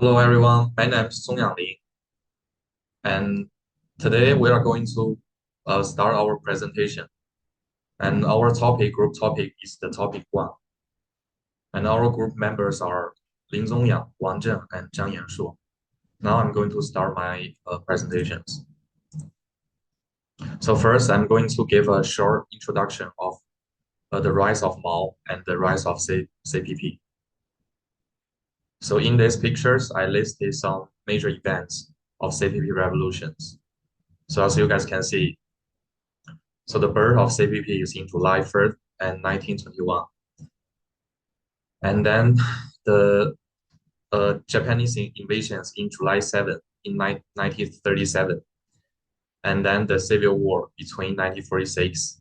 Hello everyone, my name is Song Yanling, and today we are going to start our presentation. And our group topic is the topic one. And our group members are Lin Zongyang, Wang Zheng, and Zhang Yanshuo. Now I'm going to start my presentations. So first, I'm going to give a short introduction of the rise of Mao and the rise of CPP. So in these pictures, I listed some major events of CPP revolutions. So as you guys can see, so the birth of CPP is in July 3rd and 1921. And then the Japanese invasions in July 7th in 1937. And then the Civil War between 1946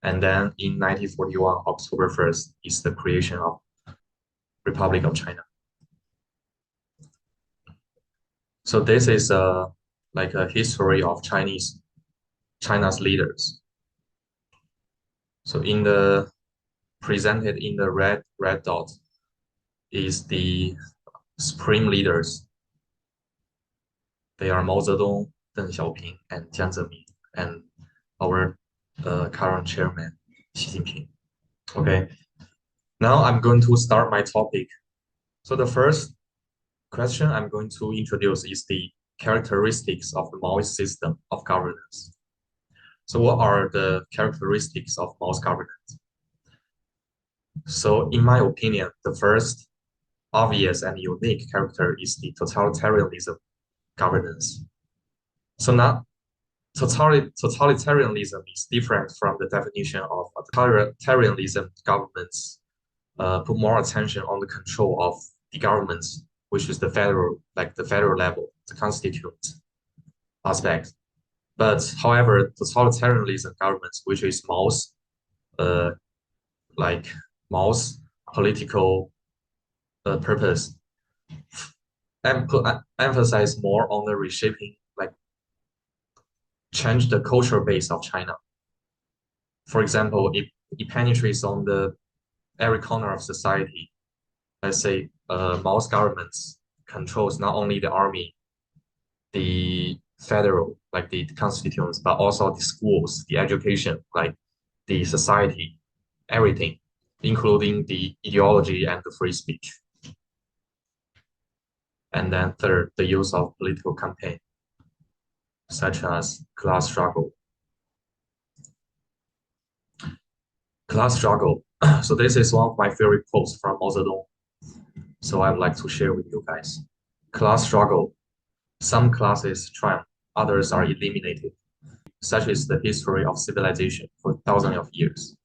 and then in 1941, October 1st, is the creation of Republic of China. So this is like a history of China's leaders. So in the presented in the red dot is the supreme leaders. They are Mao Zedong, Deng Xiaoping, and Jiang Zemin, and our current chairman, Xi Jinping. Okay, now I'm going to start my topic. So the first question I'm going to introduce is the characteristics of the Maoist system of governance. So what are the characteristics of Mao's governance? So in my opinion, the first obvious and unique character is the totalitarianism governance. So now totalitarianism is different from the definition of totalitarianism. Governments put more attention on the control of the governments, which is the federal level, the constituent aspect. But however, totalitarianism governments, which is uh, Mao's political purpose, and emphasize more on the reshaping, like change the cultural base of China. For example, it penetrates on the every corner of society. Let's say Mao's government controls not only the army, the federal, like the constituents, but also the schools, the education, like the society, everything, including the ideology and the free speech. And then third, the use of political campaign, such as class struggle. Class struggle. So this is one of my favorite quotes from Mao Zedong. So I'd like to share with you guys. Class struggle. Some classes triumph, others are eliminated. Such is the history of civilization for thousands of years.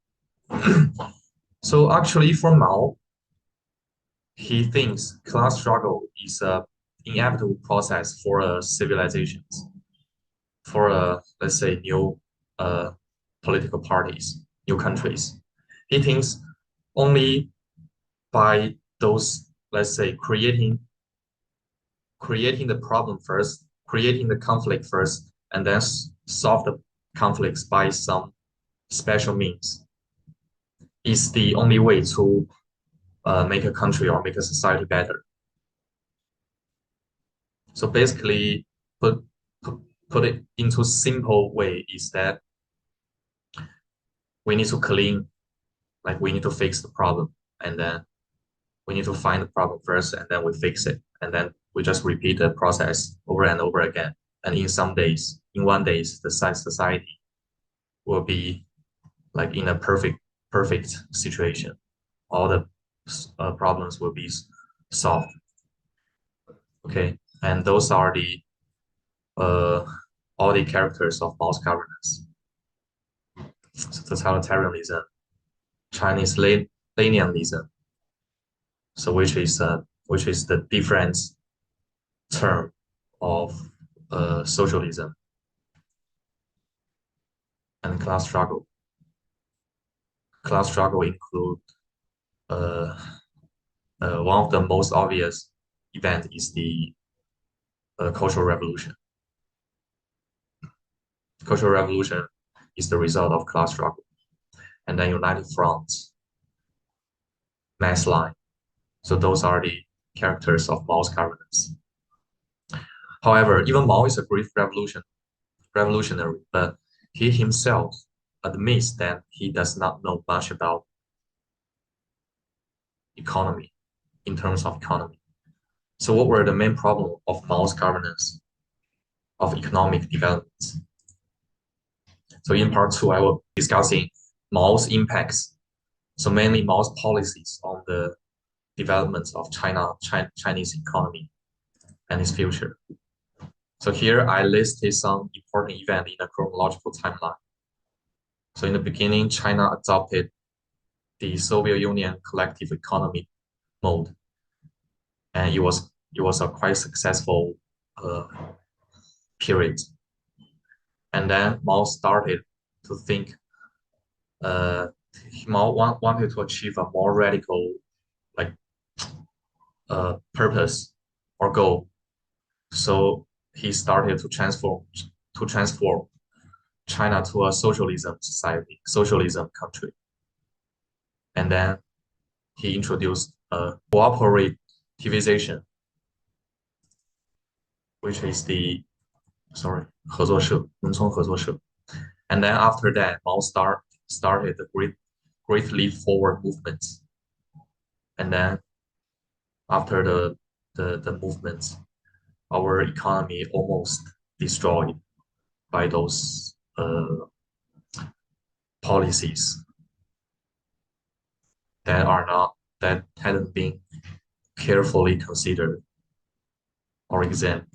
So actually for Mao, he thinks class struggle is an inevitable process for civilizations, for let's say new political parties, new countries. He thinks only by those, let's say, creating the problem first, creating the conflict first, and then solve the conflicts by some special means is the only way to make a country or make a society better. So basically, put it into simple way is that we need to clean, like we need to fix the problem, and then we need to find the problem first, and then we fix it, and then we just repeat the process over and over again. And in 1 day, the society will be like in a perfect situation. All the problems will be solved. Okay, and those are the all the characters of Mao's governance. Totalitarianism, Chinese Leninism. So which is the different term of socialism and class struggle. Class struggle include one of the most obvious event is the Cultural Revolution. Cultural Revolution is the result of class struggle, and then United Front, mass line. So those are the characters of Mao's governance. However, even Mao is a great revolutionary, but he himself admits that he does not know much about economy in terms of economy. So what were the main problems of Mao's governance of economic development? So in part two, I will be discussing Mao's impacts. So mainly Mao's policies on the development of Chinese economy and its future. So here I listed some important events in a chronological timeline. So in the beginning, China adopted the Soviet Union collective economy mode, and it was a quite successful period. And then Mao started to think. Mao wanted to achieve a more radical, like, purpose or goal. So he started to transform China to a socialism society, socialism country. And then he introduced cooperativization, which is the, sorry, 合作社, 农村合作社. And then after that, Mao started the Great Leap Forward movement. And then after the movement, our economy almost destroyed by those policies that hadn't been carefully considered or examined.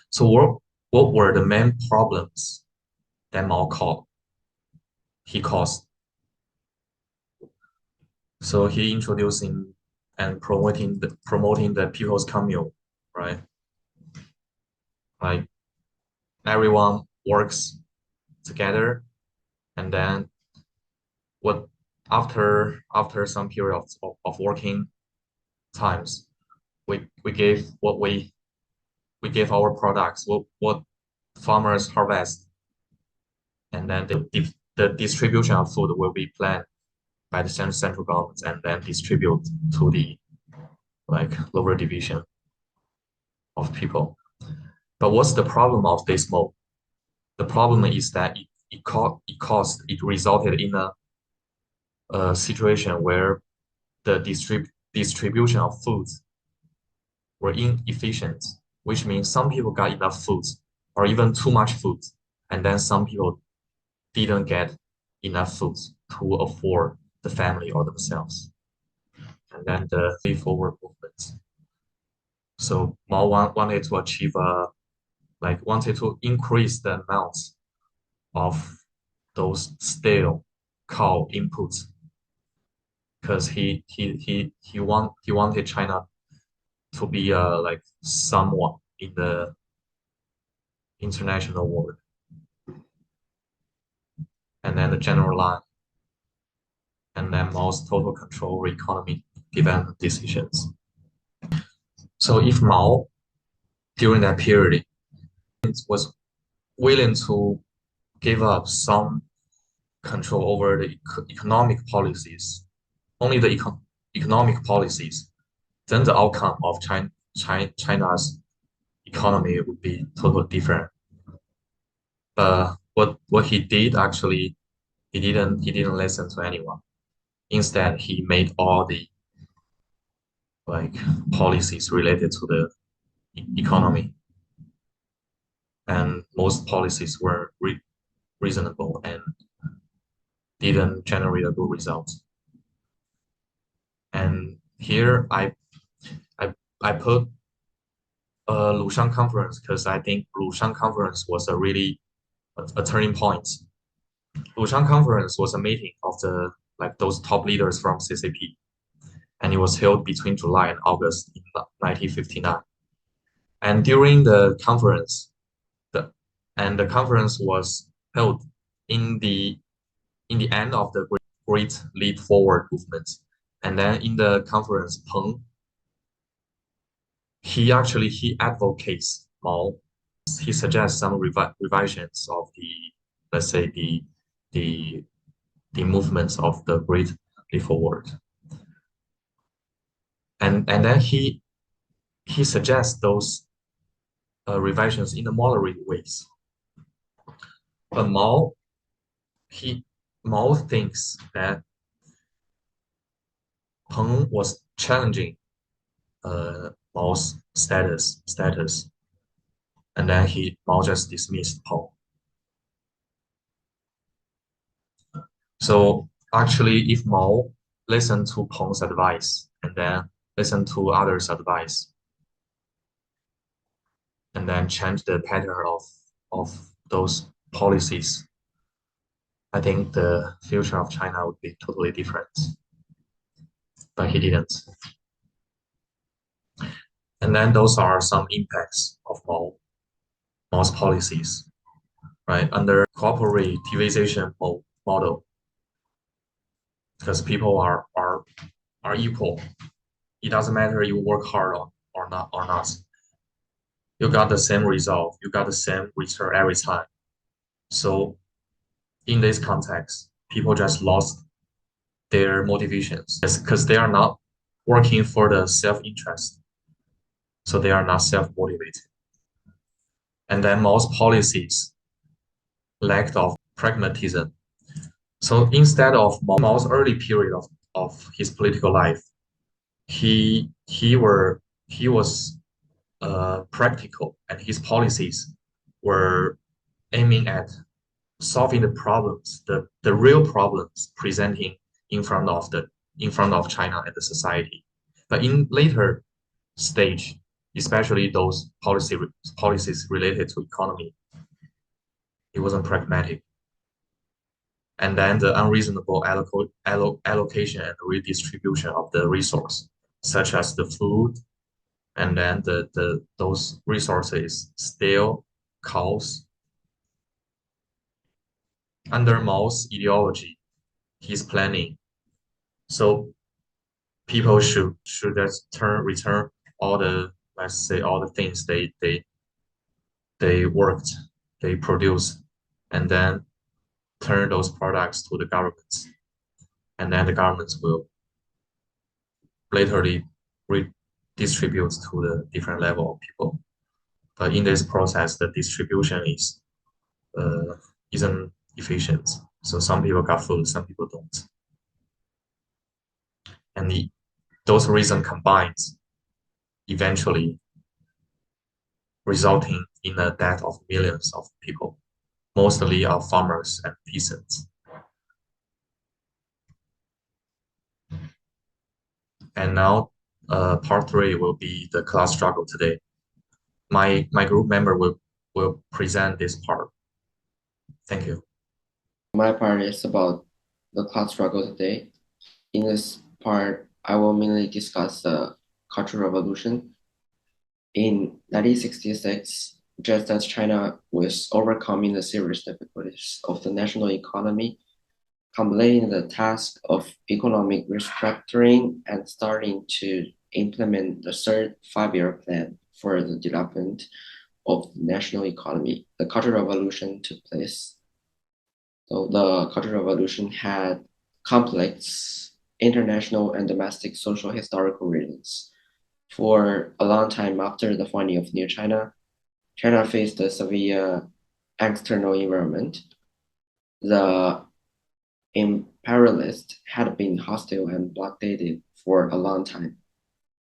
So what were the main problems that he caused? So he introducing and promoting the people's commune, right? Like everyone works together, and then what after some period of working times, we gave we gave our products what farmers harvest, and then the distribution of food will be planned by the central government and then distribute to the like lower division of people. But what's the problem of this mode? The problem is that it resulted in a situation where the distribution of foods were inefficient, which means some people got enough food or even too much food, and then some people didn't get enough food to afford the family or themselves. And then the Leap Forward movement. So Mao wanted to achieve wanted to increase the amount of those stale cow inputs because he wanted China to be like someone in the international world, and then the general line, and then Mao's total control over economy development decisions. So if Mao during that period was willing to give up some control over the economic policies, only the economic policies, then the outcome of China's economy would be totally different. What he did actually, he didn't listen to anyone. Instead, he made all the like policies related to the economy, and most policies were reasonable and didn't generate a good result. And here I put Lushan Conference because I think Lushan Conference was a really a turning point. Lushan Conference was a meeting of the those top leaders from CCP, and it was held between July and August in 1959. And during the conference, the conference was held in the end of the Great Leap Forward movement. And then in the conference, Peng, he advocates Mao. He suggests some revisions of the, let's say, the movements of the Great Leap Forward. and then he suggests those revisions in the moderate ways. But he Mao thinks that Peng was challenging Mao's status, and then Mao just dismissed Peng. So actually, if Mao listened to Peng's advice and then listened to others' advice, and then change the pattern of those policies, I think the future of China would be totally different. But he didn't. And then those are some impacts of Mao's policies, right? Under cooperativization model, because people are equal. It doesn't matter you work hard or not. You got the same result, you got the same return every time. So in this context, people just lost their motivations because they are not working for the self-interest. So they are not self-motivated. And then Mao's policies lacked of pragmatism. So instead of Mao's early period of his political life, he was practical, and his policies were aiming at solving the problems, the real problems presenting in front of China and the society. But in later stage, especially those policies related to economy, it wasn't pragmatic. And then the unreasonable allocation and redistribution of the resource, such as the food, and then those resources still cause under Mao's ideology, he's planning. So people should just return all the, let's say, all the things they worked, they produced, and then turn those products to the governments, and then the governments will laterally redistribute to the different level of people. But in this process, the distribution isn't efficient. So some people got food, some people don't, and those reasons combined eventually resulting in the death of millions of people, mostly of farmers and peasants. And now part 3 will be the class struggle today. My group member will present this part. Thank you. My part is about the class struggle today. In this part, I will mainly discuss the Cultural Revolution. In 1966, just as China was overcoming the serious difficulties of the national economy, completing the task of economic restructuring and starting to implement the third five-year plan for the development of the national economy, the Cultural Revolution took place. So the Cultural Revolution had complex international and domestic social historical reasons. For a long time after the founding of New China, China faced a severe external environment. The imperialists had been hostile and blockaded for a long time,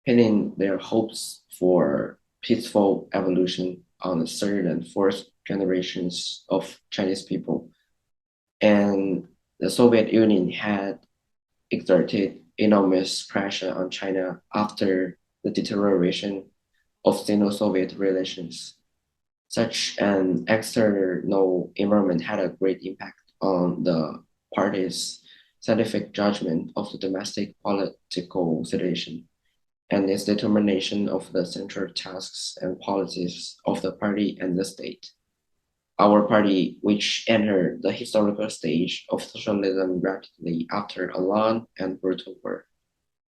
pinning their hopes for peaceful evolution on the third and fourth generations of Chinese people. And the Soviet Union had exerted enormous pressure on China after the deterioration of Sino-Soviet relations. Such an external environment had a great impact on the party's scientific judgment of the domestic political situation and its determination of the central tasks and policies of the party and the state. Our party, which entered the historical stage of socialism rapidly after a long and brutal war,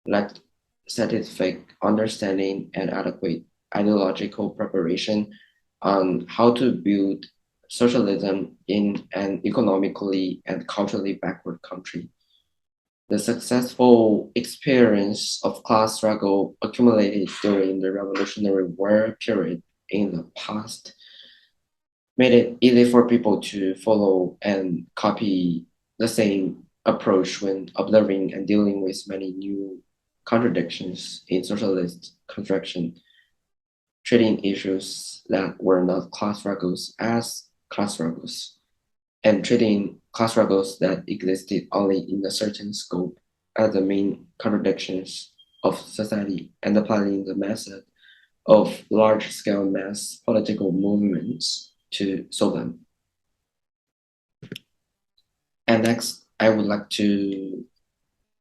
lacked scientific understanding and adequate ideological preparation on how to build socialism in an economically and culturally backward country. The successful experience of class struggle accumulated during the Revolutionary War period in the past made it easy for people to follow and copy the same approach when observing and dealing with many new contradictions in socialist construction, treating issues that were not class struggles as class struggles, and treating class struggles that existed only in a certain scope as the main contradictions of society, and applying the method of large-scale mass political movements to solve them. And next, I would like to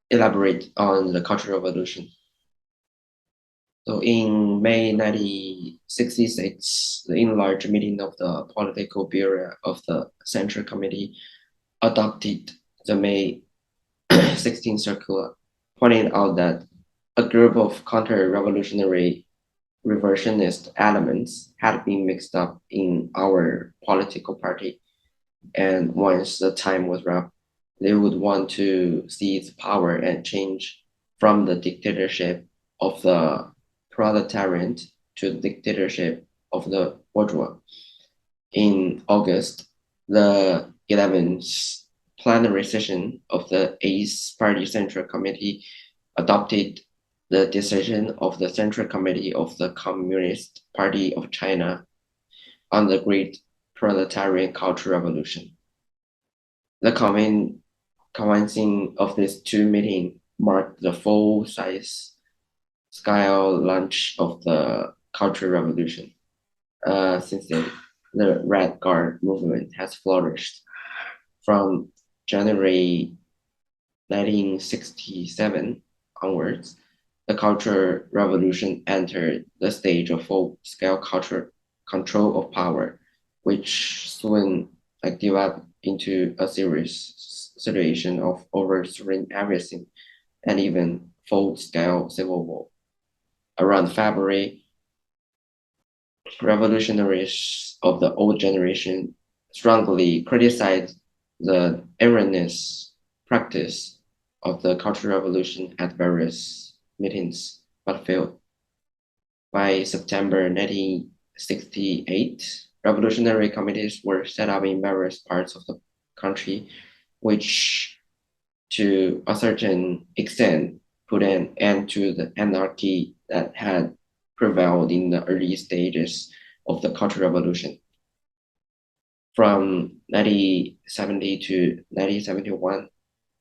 elaborate on the Cultural Revolution. So in May 1966, the enlarged meeting of the Political Bureau of the Central Committee adopted the May 16 circular, pointing out that a group of counter-revolutionary reversionist elements had been mixed up in our political party, and once the time was up, they would want to seize power and change from the dictatorship of the proletariat to the dictatorship of the bourgeois. In August, the 11th plenary session of the 8th Party Central Committee adopted the decision of the Central Committee of the Communist Party of China on the Great Proletarian Cultural Revolution. The convening of these two meetings marked the full-size scale launch of the Cultural Revolution. Since then, the Red Guard movement has flourished. From January 1967 onwards, the Cultural Revolution entered the stage of full-scale cultural control of power, which soon developed into a serious situation of overthrowing everything and even full-scale civil war. Around February, revolutionaries of the old generation strongly criticized the erroneous practice of the Cultural Revolution at various meetings, but failed. By September 1968, revolutionary committees were set up in various parts of the country, which, to a certain extent, put an end to the anarchy that had prevailed in the early stages of the Cultural Revolution. From 1970 to 1971,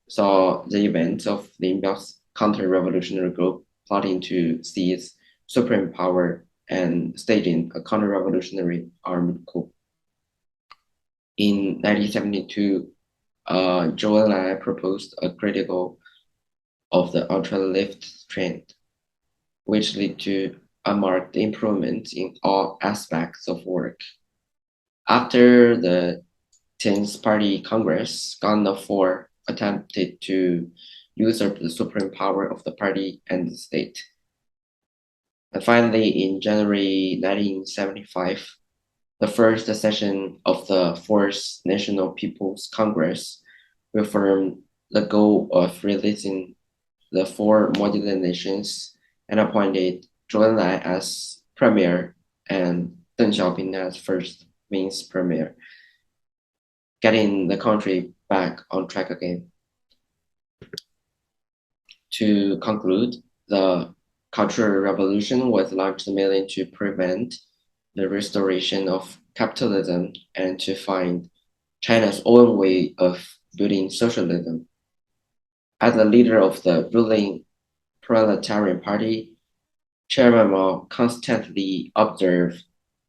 saw the events of Lin Biao's counter-revolutionary group plotting to seize supreme power and staging a counter-revolutionary armed coup. In 1972, Zhou Enlai proposed a critical of the ultra-left trend, which led to a marked improvement in all aspects of work. After the 10th Party Congress, Gan IV attempted to usurp the supreme power of the party and the state. And finally, in January 1975, the first session of the Fourth National People's Congress reaffirmed the goal of releasing the four modular nations and appointed Zhou Enlai as premier and Deng Xiaoping as first vice premier, getting the country back on track again. To conclude, the Cultural Revolution was launched mainly to prevent the restoration of capitalism and to find China's own way of building socialism. As the leader of the ruling proletarian party, Chairman Mao constantly observed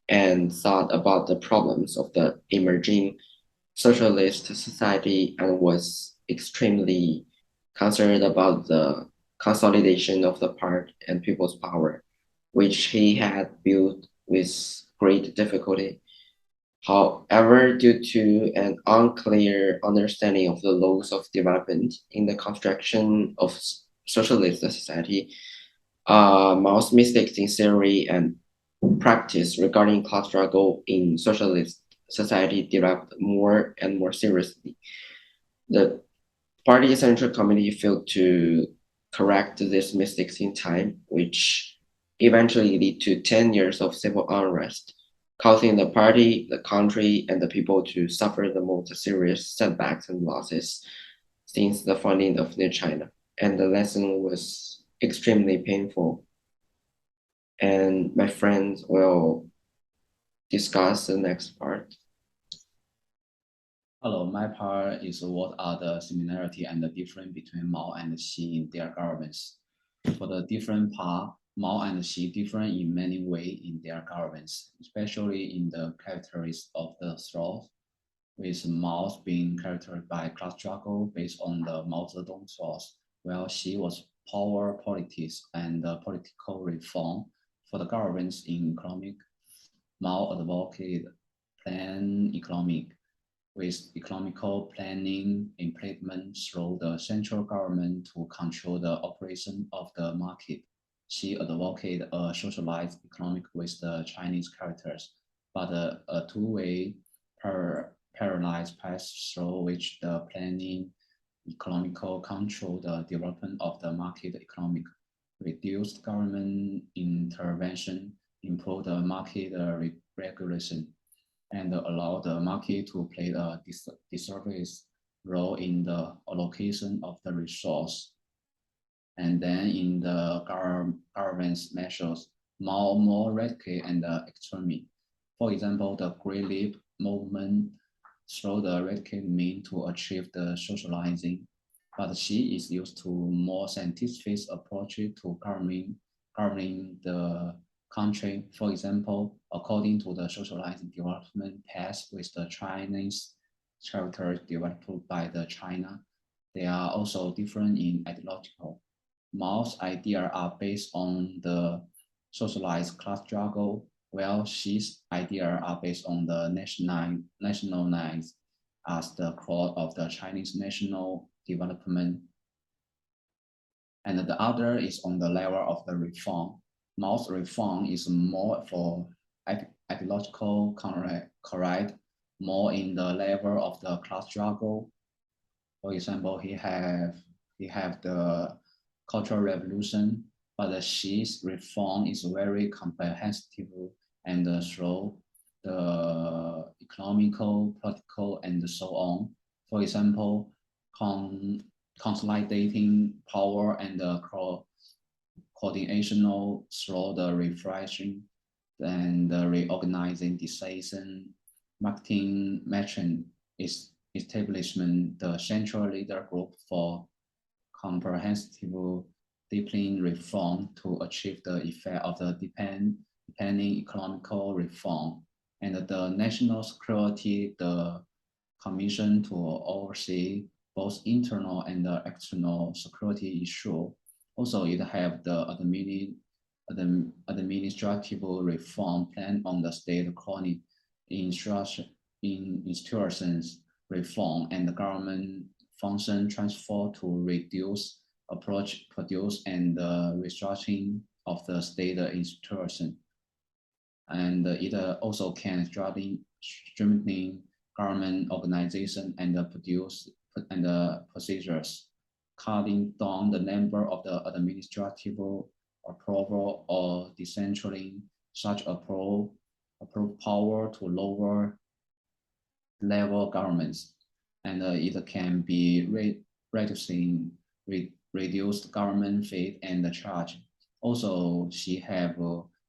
and thought about the problems of the emerging socialist society and was extremely concerned about the consolidation of the part and people's power, which he had built with great difficulty. However, due to an unclear understanding of the laws of development in the construction of socialist society, Mao's mistakes in theory and practice regarding class struggle in socialist society developed more and more seriously. The Party Central Committee failed to correct these mistakes in time, which eventually lead to 10 years of civil unrest, causing the party, the country, and the people to suffer the most serious setbacks and losses since the founding of New China. And the lesson was extremely painful. And my friends will discuss the next part. Hello, my part is what are the similarity and the difference between Mao and Xi in their governments. For the different part, Mao and Xi different in many ways in their governments, especially in the characteristics of the thought, with Mao being characterized by class struggle based on the Mao Zedong thought, while Xi was power politics and political reform. For the governments in economic, Mao advocated planned economic with economical planning implement through the central government to control the operation of the market. She advocated a socialized economic with the Chinese characters, but a two-way parallel path through which the planning economical control the development of the market economic, reduced government intervention, improve the market regulation, and allow the market to play a disservice role in the allocation of the resource. And then in the government's measures, more radical and extreme. For example, the Great Leap movement through the radical mean to achieve the socializing, but she is used to more scientific approach to governing the country. For example, according to the socializing development path with the Chinese characters developed by the China, they are also different in ideological. Mao's ideas are based on the socialized class struggle, while Xi's ideas are based on the nationalized as the core of the Chinese national development. And the other is on the level of the reform. Mao's reform is more for ideological correct, more in the level of the class struggle. For example, he have the Cultural Revolution, but the Xi's reform is very comprehensive and through the economical, political, and so on. For example, consolidating power and coordinational through the refreshing and the reorganizing decision, marketing, matching is establishment the central leader group for comprehensive deepening reform to achieve the effect of the depending economical reform, and the national security, the commission to oversee both internal and external security issue. Also, it have the administrative reform plan on the state colony institutions reform and the government function transfer to reduce approach produce and restructuring of the state institution. And it also can strengthening government organization and produce and procedures, cutting down the number of the administrative approval or decentralizing such approve power to lower level governments, and it can be reducing reduced government fee and the charge. Also, she have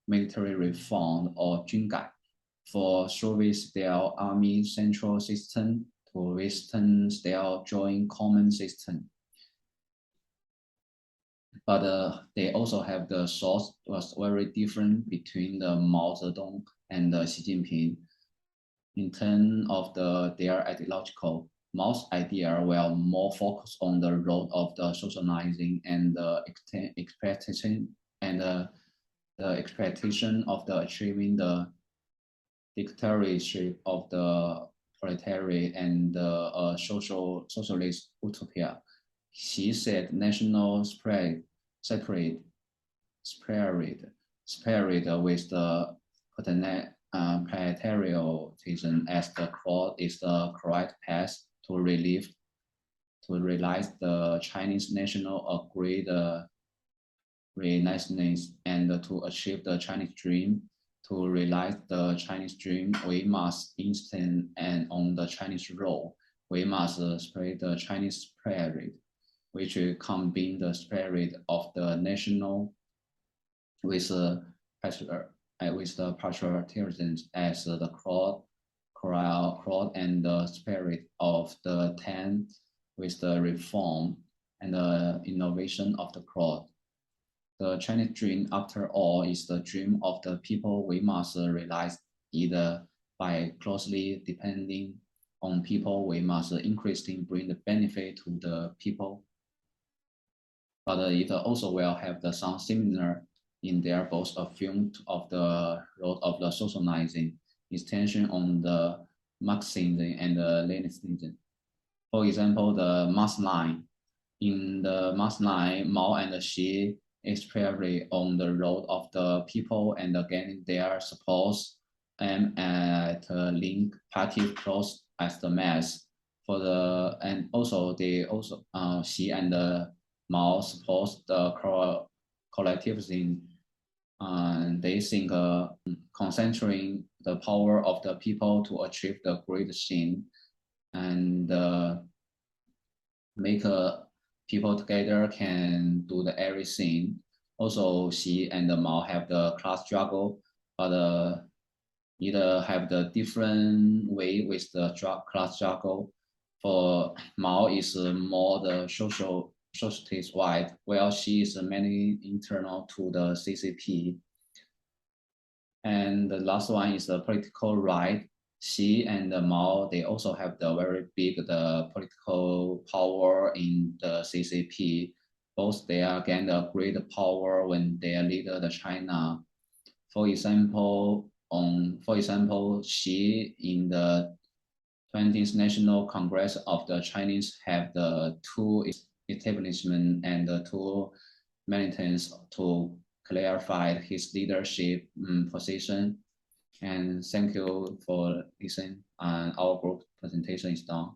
military reform or 军改 for Soviet-style army central system to Western-style joint common system. But they also have the source was very different between the Mao Zedong and Xi Jinping. In terms of their ideological, Mao's idea were more focused on the role of the socializing and the expectation and the expectation of the achieving the dictatorship of the proletariat and the socialist utopia. She said national spirit with the patriotism as the core is the correct path to to realize the Chinese national agreed renaissance and to achieve the Chinese dream. To realize the Chinese dream, we must insist and on the Chinese role. We must spread the Chinese spirit, which will combine the spirit of the national with the patriotism as the crowd and the spirit of the Tang with the reform and the innovation of the crowd. The Chinese dream, after all, is the dream of the people. We must realize either by closely depending on people, we must increasingly bring the benefit to the people. But it also will have the some similar in there, both a film of the road of the socializing, extension on the Marxism and the Leninism. For example, the Mars line. In the Mars line, Mao and Xi expressly on the road of the people and getting their support and at link party close as the mass for the and also they also Xi and Mao support the collectivism and they think concentrating the power of the people to achieve the great thing and make people together can do the everything. Also, Xi and Mao have the class struggle, but either have the different way with the class struggle. For Mao is more the socialist wide, while Xi is mainly internal to the CCP. And the last one is the political right. Xi and Mao, they also have the very big political power in the CCP. Both they are gain the great power when they are leader the China. For example, Xi in the 20th National Congress of the Chinese have the two establishment and the two militants to clarify his leadership position. And thank you for listening. And our group presentation is done.